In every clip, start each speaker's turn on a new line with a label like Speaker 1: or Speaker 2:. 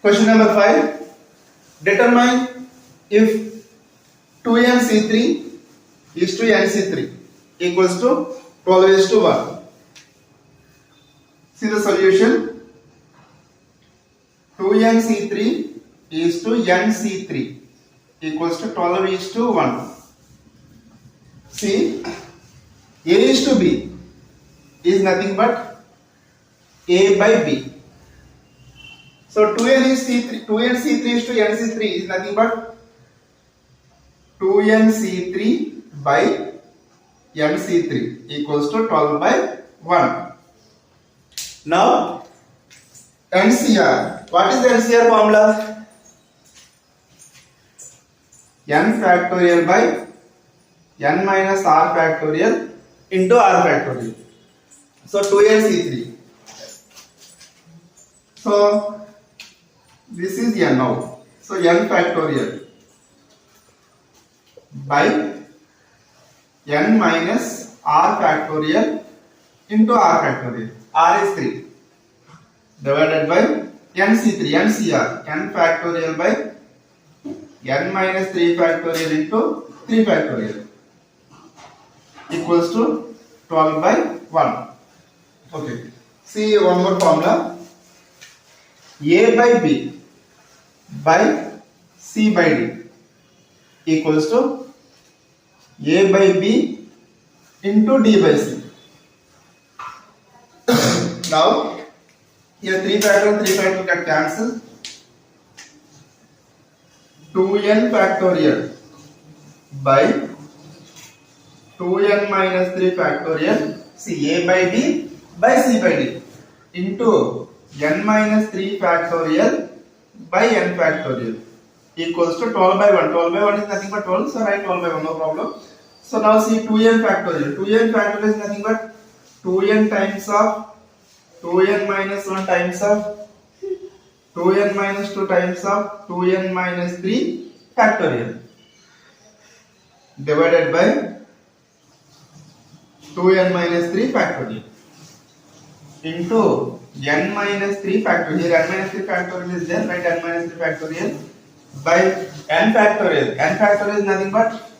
Speaker 1: Question number 5. Determine if 2nC3 is to nC3 equals to 12 is to 1. See the solution. 2nC3 is to nC3 equals to 12 is to 1. See, A is to B is nothing but A by B. So 2nC3 is to nC3 is nothing but 2nC3 by nC3 equals to 12 by 1. Now NCR. What is the NCR formula? N factorial by n minus r factorial into r factorial. So 2nC3. So this is n now. So n factorial by n minus r factorial into r factorial. R is 3 divided by nC3, NCR, n factorial by n minus 3 factorial into 3 factorial equals to 12 by 1. Okay. See one more formula. A by B by C by D equals to A by B into D by C. Now here 3 factorial get cancelled. 2n factorial by 2n minus 3 factorial, see A by B by C by D into n minus 3 factorial by n factorial equals to 12 by 1. 12 by 1 is nothing but 12, so write 12 by 1, no problem. So now see 2n factorial. 2n factorial is nothing but 2n times of 2n minus 1 times of 2n minus 2 times of 2n minus 3 factorial divided by 2n minus 3 factorial into n minus 3 factorial. Here n minus 3 factorial is there, write n minus 3 factorial by n factorial. N factorial is nothing but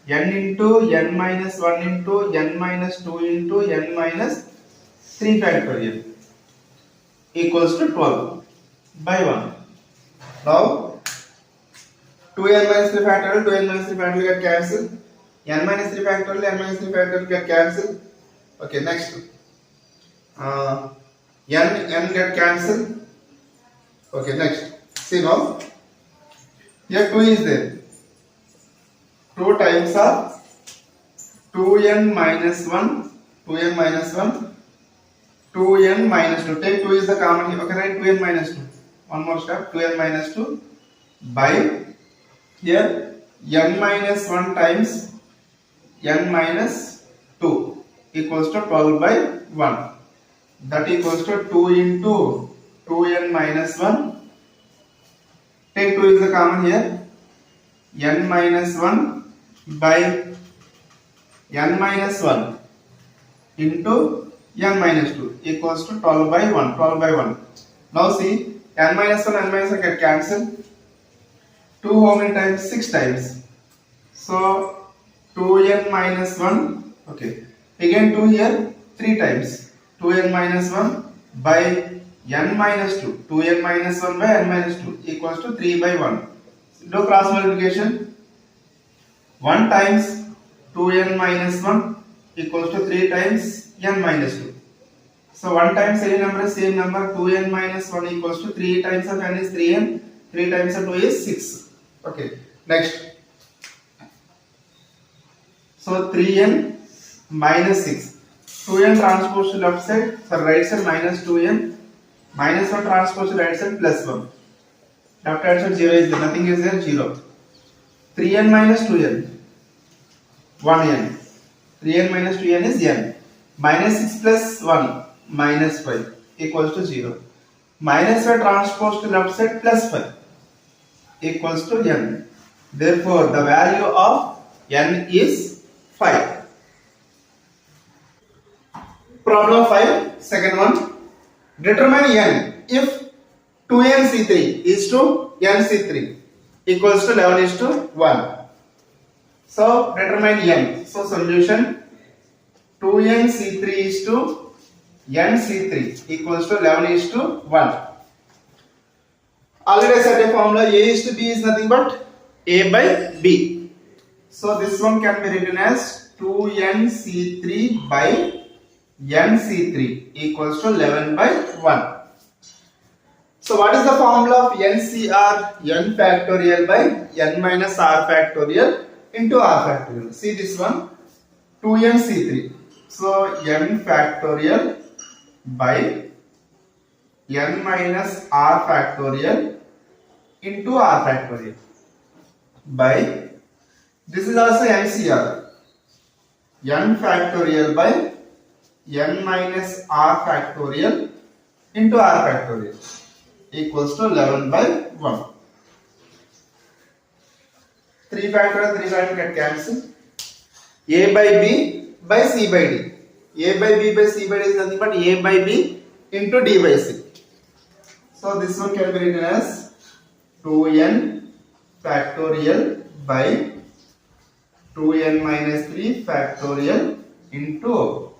Speaker 1: n into n minus 1 into n minus 2 into n minus 3 factorial equals to 12 by 1. Now 2n minus 3 factorial, 2n minus 3 factorial get cancelled. N minus 3 factorial, n minus 3 factorial get cancelled. Okay, next. N get cancelled. Okay, next. See now. Here 2 is there. 2 times of 2n minus 1, 2n minus 1, 2n minus 2. Take 2 is the common here. Okay, write 2n minus 2. One more step. 2n minus 2 by here n minus 1 times n minus 2 equals to 12 by 1. That equals to 2 into 2n minus 1. Take 2 is the common here. N minus 1 by n minus 1 into n minus 2 equals to 12 by 1. 12 by 1. Now see, n minus 1 get cancelled. 2 how many times? 6 times. So 2n minus 1. Okay. Again 2 here 3 times. 2n minus 1 by n minus 2. 2n minus 1 by n minus 2 equals to 3 by 1. Do cross multiplication. 1 times 2n minus 1 equals to 3 times n minus 2. So 1 times any number is same number. 2n minus 1 equals to 3 times of n is 3n. 3 times of 2 is 6. Okay. Next. So 3n minus 6. 2n transpose to left side. So right side minus 2n. Minus 1 transpose to right side plus 1. Left hand side 0 is there. Nothing is there. 0. 3n minus 2n. 1n. 3n minus 2n is n. Minus 6 plus 1. Minus 5 equals to 0. Minus 5 transpose to left side plus 5 equals to n. Therefore, the value of n is 5. Problem 5, second one. Determine n if 2nc3 is to nc3 equals to 11 is to 1. So determine n. So solution 2nc3 is to nc3 equals to 11 is to 1. Already I said a formula a is to b is nothing but a by b. So this one can be written as 2nc3 by nc3 equals to 11 by 1. So what is the formula of NCR? N factorial by n minus r factorial into r factorial. See this one 2nc3. So n factorial by n minus r factorial into r factorial by, this is also NCR, n factorial by n minus r factorial into r factorial equals to 11 by 1. 3 factorial get cancelled. A by b by c by d. A by b by c by d is nothing but a by b into d by c. So this one can be written as 2n factorial by 2n minus 3 factorial into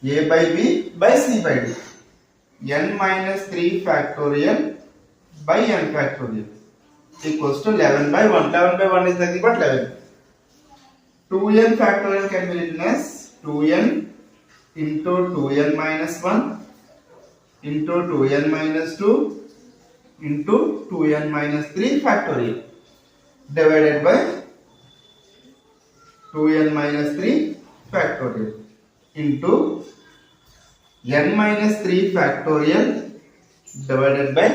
Speaker 1: a by b by c by d. n minus 3 factorial by n factorial equals to 11 by 1. 11 by 1 is nothing but 11. 2n factorial can be written as 2n into 2n minus 1 into 2n minus 2 into 2n minus 3 factorial divided by 2n minus 3 factorial into n minus 3 factorial divided by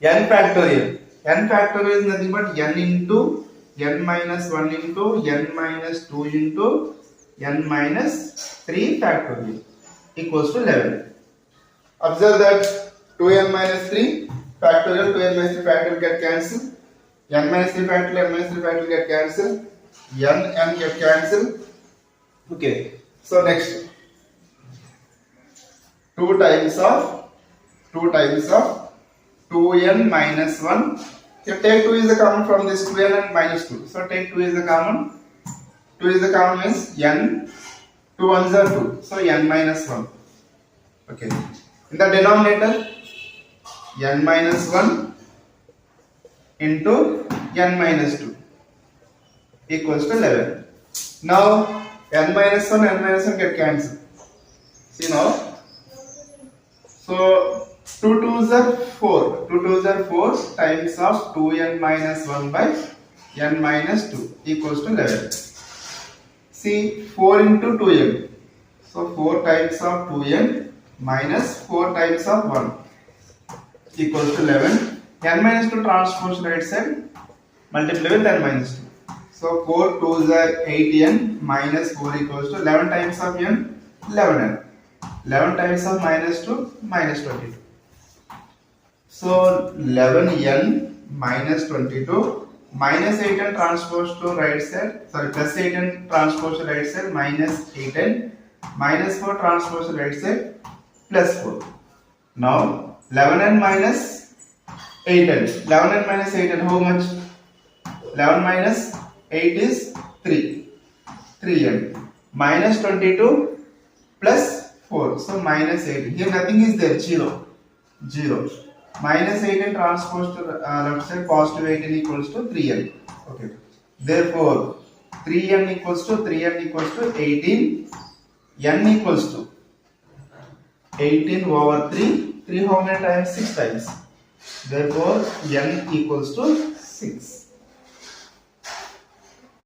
Speaker 1: n factorial. N factorial is nothing but n into n minus 1 into n minus 2 into n minus 3 factorial equals to 11. Observe that 2n minus 3 factorial, 2n minus 3 factorial get cancelled. n minus 3 factorial, n minus 3 factorial get cancelled. n get cancelled. Okay. So next 2 times of 2n minus 1. If take 2 is the common from this 2n and minus 2. So take 2 is the common. 2 is the common means n. 2 ones are 2. So n minus 1. Okay. In the denominator, n minus 1 into n minus 2 equals to 11. Now n minus 1 get cancelled. See now. So 2 2s are 4. 2 2s are 4 times of 2n minus 1 by n minus 2 equals to 11. See 4 into 2n. So 4 times of 2n minus 4 times of 1 equals to 11. n minus 2 transpose right side, multiply with n minus 2. So 4 2s are 8n minus 4 equals to 11 times of n, 11n. 11 times of minus 2, minus 22. So 11n minus 22 minus 8n transpose to right side, sorry, plus 8n transpose to right side, minus 8n minus 4 transpose to right side, plus 4. Now 11n minus 8n. 11n minus 8n, how much? 11 minus 8 is 3. 3n. Minus 22 plus 4. So minus 8. Here nothing is there. 0. 0. Minus 8n transpose to left side, positive 8n equals to 3n. Okay. Therefore, 3n equals to 18. n equals to 18 over 3. 3 how many times? 6 times. Therefore, n equals to 6.